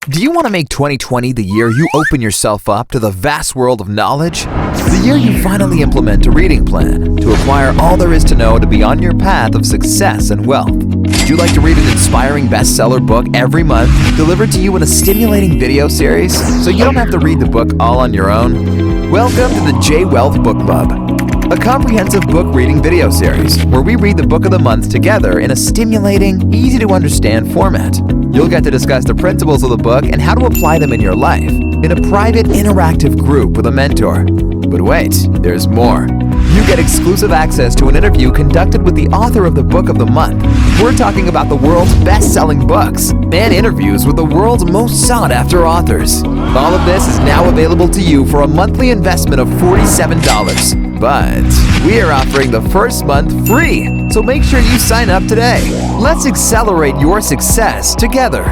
Do you want to make 2020 the year you open yourself up to the vast world of knowledge? The year you finally implement a reading plan to acquire all there is to know to be on your path of success and wealth. Would you like to read an inspiring bestseller book every month delivered to you in a stimulating video series so you don't have to read the book all on your own? Welcome to the J Wealth Book Club, a comprehensive book reading video series where we read the book of the month together in a stimulating, easy-to-understand format. You'll get to discuss the principles of the book and how to apply them in your life in a private, interactive group with a mentor. But wait, there's more. You get exclusive access to an interview conducted with the author of the book of the month. We're talking about the world's best-selling books and interviews with the world's most sought-after authors. All of this is now available to you for a monthly investment of $47. But we are offering the first month free, so make sure you sign up today. Let's accelerate your success together.